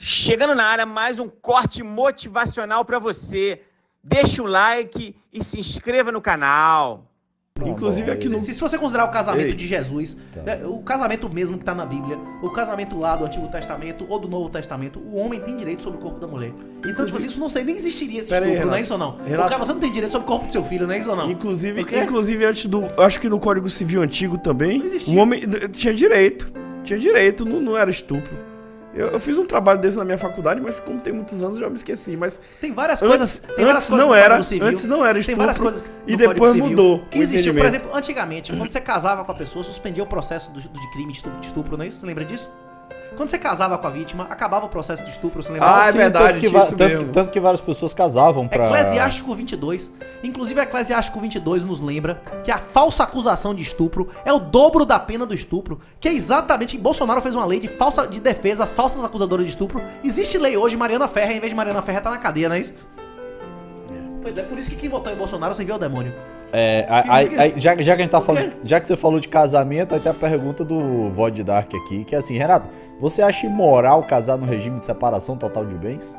Chegando na área, mais um corte motivacional para você. Deixa o like e se inscreva no canal. Inclusive aqui no... Se você considerar o casamento de Jesus, o casamento mesmo que tá na Bíblia, o casamento lá do Antigo Testamento ou do Novo Testamento, o homem tem direito sobre o corpo da mulher. Então, tipo assim, isso não sei, nem existiria esse estupro, não é isso ou não? Renato, você não tem direito sobre o corpo do seu filho, não é isso ou não? Inclusive antes do... Acho que no Código Civil Antigo também, o homem tinha direito. Não era estupro. Eu fiz um trabalho desse na minha faculdade, mas como tem muitos anos, já me esqueci. Mas tem várias coisas. Antes não era estupro. Tem várias coisas e depois mudou. Que existia, por exemplo, antigamente, quando você casava com a pessoa, suspendia o processo de crime de estupro, não é isso? Você lembra disso? Quando você casava com a vítima, acabava o processo de estupro, você lembra? É verdade, tanto que várias pessoas casavam pra... Eclesiástico 22. Inclusive, Eclesiástico 22 nos lembra que a falsa acusação de estupro é o dobro da pena do estupro, que é exatamente... Bolsonaro fez uma lei de defesa às falsas acusadoras de estupro. Existe lei hoje, Mariana Ferrer, em vez de Mariana Ferrer, tá na cadeia, não é isso? Pois é, por isso que quem votou em Bolsonaro sem ver o demônio. Já que a gente tá falando, já que você falou de casamento, aí tem a pergunta do Vod Dark aqui, que é assim, Renato, você acha imoral casar no regime de separação total de bens?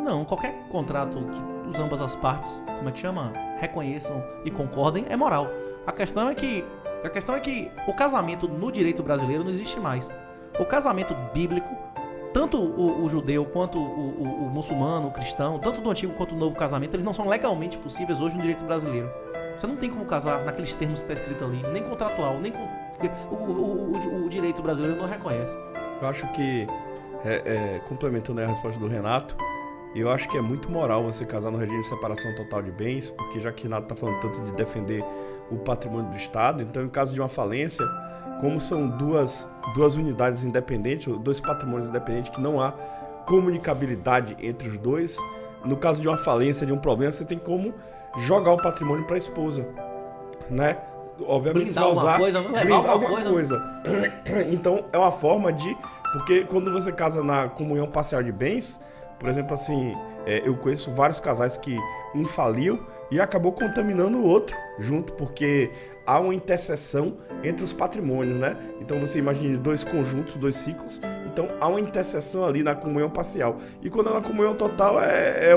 Não, qualquer contrato que ambas as partes, como é que chama, reconheçam e concordem, é moral. A questão é que o casamento no direito brasileiro não existe mais. O casamento bíblico, tanto o judeu quanto o muçulmano, o cristão, tanto do antigo quanto do novo casamento, eles não são legalmente possíveis hoje no direito brasileiro. Você não tem como casar naqueles termos que está escrito ali, nem contratual, nem o direito brasileiro não reconhece. Eu acho que, complementando a resposta do Renato, eu acho que é muito moral você casar no regime de separação total de bens, porque já que Renato está falando tanto de defender o patrimônio do Estado, então em caso de uma falência, como são duas unidades independentes, dois patrimônios independentes, que não há comunicabilidade entre os dois, no caso de uma falência, de um problema, você tem como jogar o patrimônio para a esposa, né? Obviamente blindar alguma coisa, não levar alguma coisa. Então é uma forma de... Porque quando você casa na comunhão parcial de bens, por exemplo, assim, eu conheço vários casais que um faliu e acabou contaminando o outro junto, porque há uma interseção entre os patrimônios, né? Então você imagine dois conjuntos, dois ciclos, então há uma interseção ali na comunhão parcial. E quando é na comunhão total é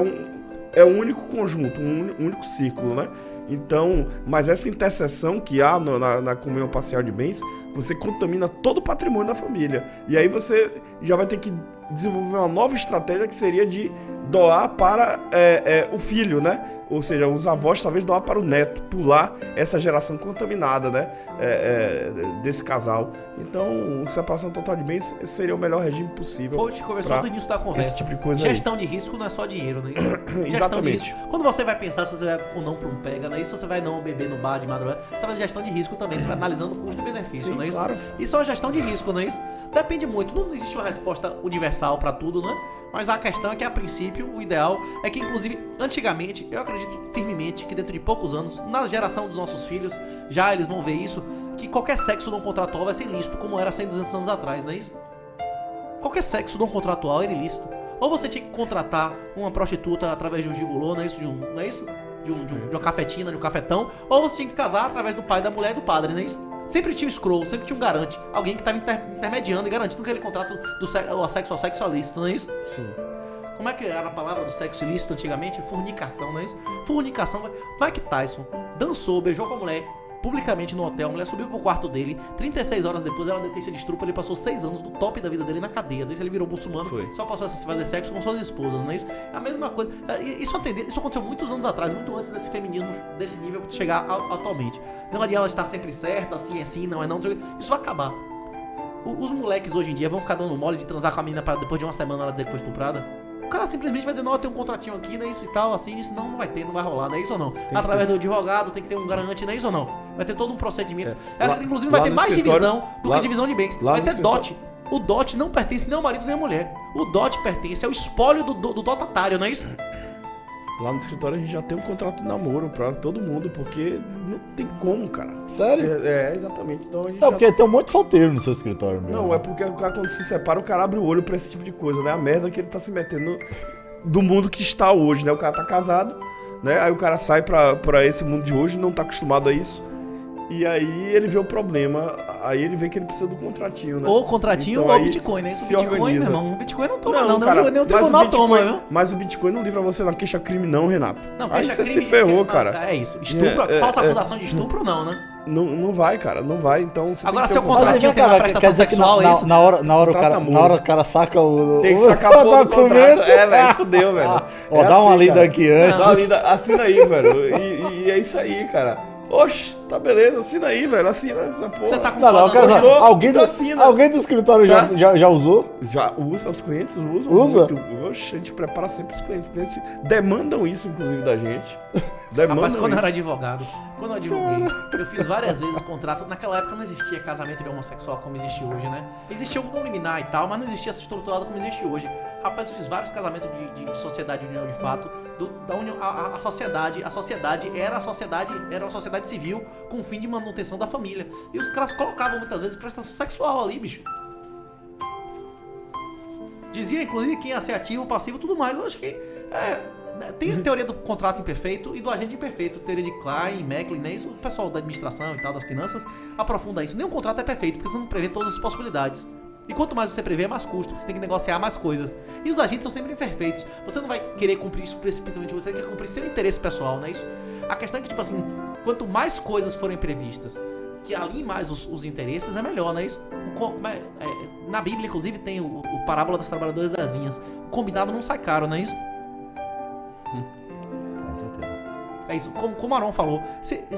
um único conjunto, um único ciclo, né? Então, mas essa interseção que há na comunhão parcial de bens, você contamina todo o patrimônio da família. E aí você já vai ter que desenvolver uma nova estratégia que seria de doar para o filho, né? Ou seja, os avós talvez doar para o neto, pular essa geração contaminada, né? Desse casal. Então, separação total de bens seria o melhor regime possível. Pô, te conversou do início da conversa. Esse tipo de coisa Gestão de risco não é só dinheiro, né? Exatamente. Quando você vai pensar se você vai ou não para um pega, né? Isso você vai não beber no bar de madrugada, você faz gestão de risco também, você vai analisando o custo e benefício, sim, não é isso? Claro. Isso é uma gestão de risco, não é isso? Depende muito, não existe uma resposta universal para tudo, né? Mas a questão é que, a princípio, o ideal é que, inclusive, antigamente, eu acredito firmemente que dentro de poucos anos, na geração dos nossos filhos, já eles vão ver isso, que qualquer sexo não contratual vai ser ilícito, como era 100, 200 anos atrás, não é isso? Qualquer sexo não contratual era ilícito. Ou você tinha que contratar uma prostituta através de um gigolô, não é isso? Não é isso? De uma cafetina, de um cafetão, ou você tinha que casar através do pai, da mulher e do padre, não é isso? Sempre tinha um scroll, sempre tinha um garante, alguém que estava intermediando e garantindo aquele contrato do sexo ao sexo ilícito, não é isso? Sim. Como é que era a palavra do sexo ilícito antigamente? Fornicação, não é isso? Fornicação. Mike Tyson dançou, beijou com a mulher publicamente no hotel, a mulher subiu pro quarto dele, 36 horas depois ela detesta de estupro, ele passou 6 anos do top da vida dele na cadeia, daí ele virou muçulmano, só passou a fazer sexo com suas esposas, não é isso? A mesma coisa, isso aconteceu muitos anos atrás, muito antes desse feminismo, desse nível que chegar atualmente. Não adianta ela estar sempre certa, assim, não é não, isso vai acabar. Os moleques hoje em dia vão ficar dando mole de transar com a menina pra depois de uma semana ela dizer que foi estuprada. O cara simplesmente vai dizer, não, eu tenho um contratinho aqui, não é isso e tal, assim, isso não vai ter, não vai rolar, não é isso ou não? Através do advogado tem que ter um garante, não é isso ou não? Vai ter todo um procedimento. Inclusive vai ter mais divisão do que divisão de bens. Vai ter dote. O dote não pertence nem ao marido nem à mulher. O dote pertence ao espólio do dotatário, não é isso? Lá no escritório a gente já tem um contrato de namoro pra todo mundo, porque não tem como, cara. Sério? Exatamente. Então a gente porque tem um monte de solteiro no seu escritório mesmo. Não, é porque o cara quando se separa, o cara abre o olho pra esse tipo de coisa, né? A merda que ele tá se metendo do mundo que está hoje, né? O cara tá casado, né? Aí o cara sai pra esse mundo de hoje, não tá acostumado a isso. E aí ele vê o problema, aí ele vê que ele precisa do contratinho, né? Ou contratinho Então, ou aí Bitcoin, né? se Bitcoin, organiza. meu irmão, o Bitcoin não toma não, cara, nem o mas tribunal toma, viu? Mas o Bitcoin não livra você na queixa-crime não, Renato. Não, aí queixa você crime, se ferrou, não, cara. É isso. Estupro, falsa acusação de estupro, não, né? Não vai, cara, não vai, então você Agora, tem que seu ter um contratinho tem uma quer prestação dizer que sexual, é isso? na hora o cara saca o Tem que sacar a porra do documento. contrato. Velho, fudeu, velho. Ó, dá uma lida aqui antes. Dá uma lida, assina aí, velho. E é isso aí, cara. Oxe, tá beleza, assina aí, velho. Assina essa porra. Você tá com Não, cara, Gostou? alguém do escritório Tá? já usou? Já usa, os clientes usam Usa? muito. Oxe, a gente prepara sempre os clientes. Os clientes demandam isso, inclusive, da gente. Demandam Rapaz, quando eu isso. era advogado, quando eu advoguei, eu fiz várias vezes contrato. Naquela época não existia casamento de homossexual como existe hoje, né? Existia um liminar e tal, mas não existia essa estruturada como existe hoje. Rapaz, eu fiz vários casamentos de sociedade de união de fato. Da união, a sociedade era uma sociedade civil com o fim de manutenção da família. E os caras colocavam muitas vezes prestação sexual ali, bicho. Dizia, inclusive, quem ia ser ativo, passivo e tudo mais. Eu acho que tem a teoria do contrato imperfeito e do agente imperfeito. Teoria de Klein, Macklin, né? Isso, o pessoal da administração e tal, das finanças, aprofunda isso. Nenhum contrato é perfeito, porque você não prevê todas as possibilidades. E quanto mais você prevê, mais custo. Você tem que negociar mais coisas. E os agentes são sempre imperfeitos. Você não vai querer cumprir isso precipitadamente. Você quer cumprir seu interesse pessoal, não é isso? A questão é que, tipo assim, quanto mais coisas forem previstas, que alinhem mais os interesses, é melhor, não é isso? Na Bíblia, inclusive, tem o parábola dos trabalhadores das vinhas. O combinado não sai caro, não é isso? Com certeza. É isso, como o Aron falou.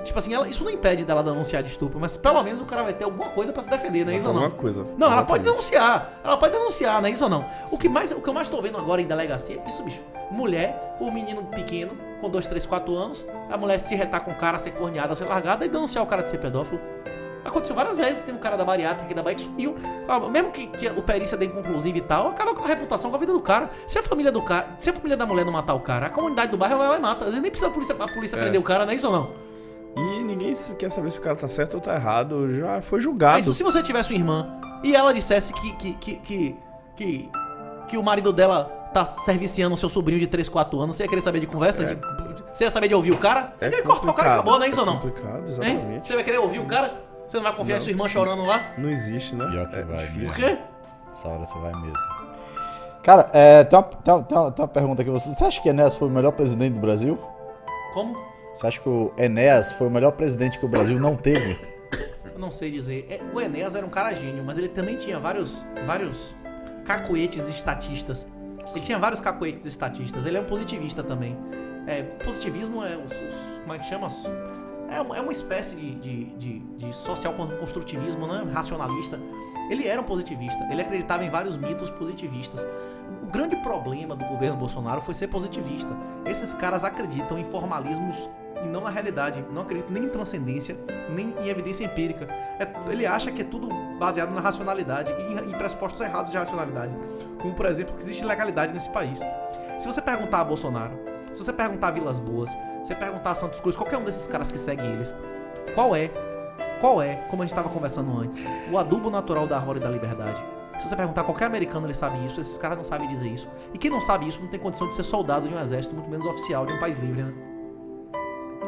Tipo assim, isso não impede dela denunciar de estupro, mas pelo menos o cara vai ter alguma coisa pra se defender, não é isso ou não? Alguma coisa. Não, ela pode Exatamente. denunciar. Ela pode denunciar, não é isso ou não? O que eu mais tô vendo agora em delegacia é isso, bicho. Mulher, o menino pequeno, com 2, 3, 4 anos, a mulher se retar com o cara, ser corneada, ser largada e denunciar o cara de ser pedófilo. Aconteceu várias vezes, tem um cara da bariátrica aqui da Bahia que sumiu. Mesmo que o perícia dê inconclusiva e tal, acaba com a reputação, com a vida do cara. Se a família da mulher não matar o cara, a comunidade do bairro vai lá e mata. Às vezes nem precisa a polícia prender o cara, não é isso ou não? E ninguém quer saber se o cara tá certo ou tá errado. Já foi julgado. É isso, se você tivesse uma irmã e ela dissesse que o marido dela tá serviciando o seu sobrinho de 3, 4 anos, você ia querer saber de conversa? Você ia saber de ouvir o cara? Você ia querer cortar o cara e acabou, não é isso ou não? É complicado, Hein? exatamente. Você vai querer ouvir o cara? Você não vai confiar em sua irmã chorando lá? Não existe, né? Pior que vai difícil. mesmo. Por quê? Essa hora você vai mesmo. Cara, tem uma pergunta aqui. Você acha que Enéas foi o melhor presidente do Brasil? Como? Você acha que o Enéas foi o melhor presidente que o Brasil não teve? Eu não sei dizer. O Enéas era um cara gênio, mas ele também tinha vários cacoetes estatistas. Ele tinha vários cacoetes estatistas. Ele é um positivista também. Positivismo é como é que chama? É uma espécie de social construtivismo, né? Racionalista. Ele era um positivista. Ele acreditava em vários mitos positivistas. O grande problema do governo Bolsonaro foi ser positivista. Esses caras acreditam em formalismos e não na realidade. Não acreditam nem em transcendência, nem em evidência empírica. Ele acha que é tudo baseado na racionalidade e em pressupostos errados de racionalidade. Como, por exemplo, que existe legalidade nesse país. Se você perguntar a Bolsonaro, se você perguntar a Vilas Boas, se você perguntar a Santos Cruz, qualquer um desses caras que segue eles, qual é, como a gente estava conversando antes, o adubo natural da árvore da liberdade? Se você perguntar a qualquer americano, ele sabe isso. Esses caras não sabem dizer isso. E quem não sabe isso não tem condição de ser soldado de um exército, muito menos oficial de um país livre, né?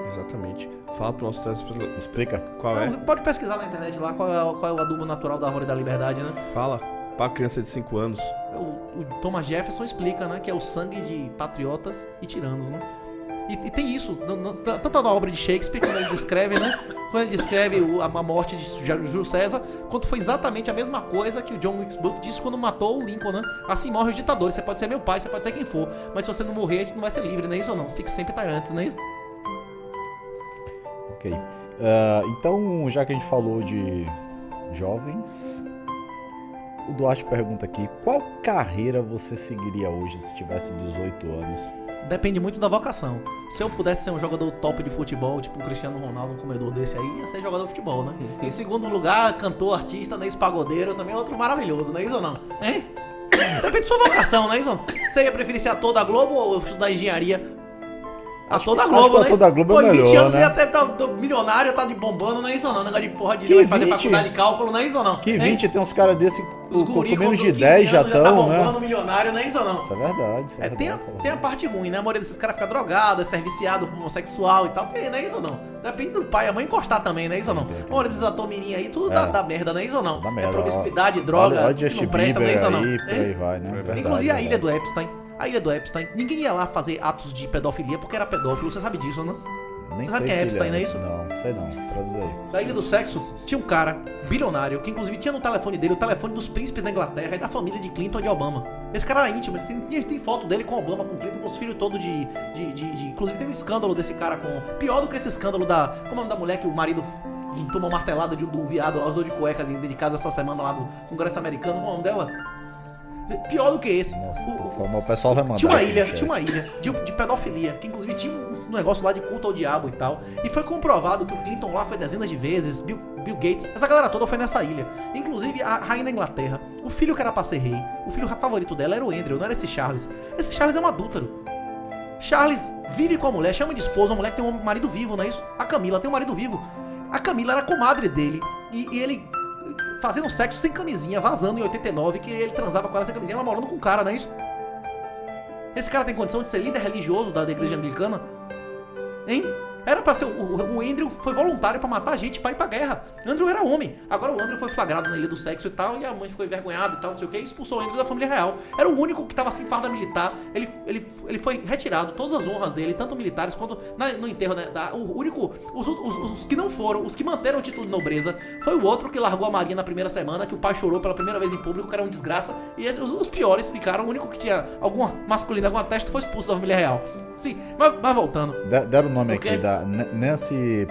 Exatamente. Fala pro nosso telespectador. Explica. Qual é? Pode pesquisar na internet lá qual é o adubo natural da árvore da liberdade, né? Fala. Pra criança de 5 anos. O Thomas Jefferson explica, né? Que é o sangue de patriotas e tiranos, né? E tem isso, tanto na obra de Shakespeare, quando ele descreve, né? Quando ele descreve a morte de Júlio César, quanto foi exatamente a mesma coisa que o John Wilkes Booth disse quando matou o Lincoln, né? Assim morrem os ditadores. Você pode ser meu pai, você pode ser quem for, mas se você não morrer, a gente não vai ser livre, não é isso ou não? Six sempre tyrantes, não é isso? Ok. Então, já que a gente falou de jovens, o Duarte pergunta aqui: qual carreira você seguiria hoje se tivesse 18 anos? Depende muito da vocação. Se eu pudesse ser um jogador top de futebol, tipo um Cristiano Ronaldo, um comedor desse aí, ia ser jogador de futebol, né? Em segundo lugar, cantor, artista, né? Pagodeiro, também é outro maravilhoso, não é isso ou não? Hein? Depende da sua vocação, não é isso ou não? Você ia preferir ser ator da Globo ou estudar engenharia? Ator da acho Globo, que o né? ator da Globo Pô, é em 20 melhor, anos né? ia até tá milionário, tá de bombando, não é isso não. Negócio de porra de Que vai fazer 20? faculdade de cálculo, não é isso não. Que Hein? 20 tem uns caras desse Os com guri menos de com 10 já anos tá estão, bombando né? milionário, não é isso não. Isso é verdade, isso é É, tem, a, verdade. isso é tem a parte ruim, né? A maioria desses caras fica drogado, é serviciado, homossexual e tal. Tem, não é isso ou não? Depende do pai e a mãe encostar também, não é isso ou não? Tem. A maioria desses atores mirim aí, tudo É. dá merda, não é isso ou não? Dá É merda, promiscuidade, ó. droga, Olha Justin não presta, não é Bieber isso ou não? aí, por Hein? aí vai, né? Verdade, Inclusive a verdade. ilha do Epstein. A ilha do Epstein, ninguém ia lá fazer atos de pedofilia porque era pedófilo, você sabe disso, não? Nem Você sabe sei quem é que Epstein, ilha não é essa, isso? Não, sei não. Traduz aí. Da Ilha do Sexo, tinha um cara bilionário, que inclusive tinha no telefone dele o telefone dos príncipes da Inglaterra e da família de Clinton e de Obama. Esse cara era íntimo, tem foto dele com Obama, com Clinton, com os filhos todos Inclusive tem um escândalo desse cara com... Pior do que esse escândalo da... Como é o nome da mulher que o marido tomou martelada de um viado aos dois de cueca dentro de casa essa semana lá do Congresso Americano, qual é o nome dela? Pior do que esse. Nossa, o pessoal vai mandar. Tinha uma aqui no ilha, chat. tinha uma ilha de pedofilia, que inclusive tinha um negócio lá de culto ao diabo e tal. E foi comprovado que o Clinton lá foi dezenas de vezes, Bill Gates, essa galera toda foi nessa ilha. Inclusive a rainha da Inglaterra, o filho que era pra ser rei, o filho favorito dela era o Andrew, não era esse Charles. Esse Charles é um adúltero. Charles vive com a mulher, chama de esposa, uma mulher que tem um marido vivo, não é isso? A Camila tem um marido vivo. A Camila era comadre dele e ele... fazendo sexo sem camisinha, vazando em 89, que ele transava com ela sem camisinha, ela morando com o cara, não é isso? Esse cara tem condição de ser líder religioso da igreja anglicana? Hein? Era pra ser... O Andrew foi voluntário pra matar gente, pra ir pra guerra. Andrew era homem. Agora o Andrew foi flagrado na ilha do sexo e tal, e a mãe ficou envergonhada e tal, não sei o que, e expulsou o Andrew da família real. Era o único que tava sem farda militar. Ele foi retirado, todas as honras dele, tanto militares quanto no enterro, né? O único... Os que não foram, os que manteram o título de nobreza, foi o outro que largou a marinha na primeira semana, que o pai chorou pela primeira vez em público, que era um desgraça. E os piores ficaram, o único que tinha alguma masculina, alguma testa, foi expulso da família real. Sim, mas voltando. Deram o nome O quê? aqui da Nancy.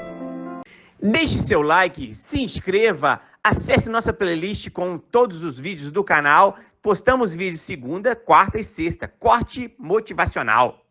Deixe seu like, se inscreva, acesse nossa playlist com todos os vídeos do canal. Postamos vídeos segunda, quarta e sexta. Corte motivacional.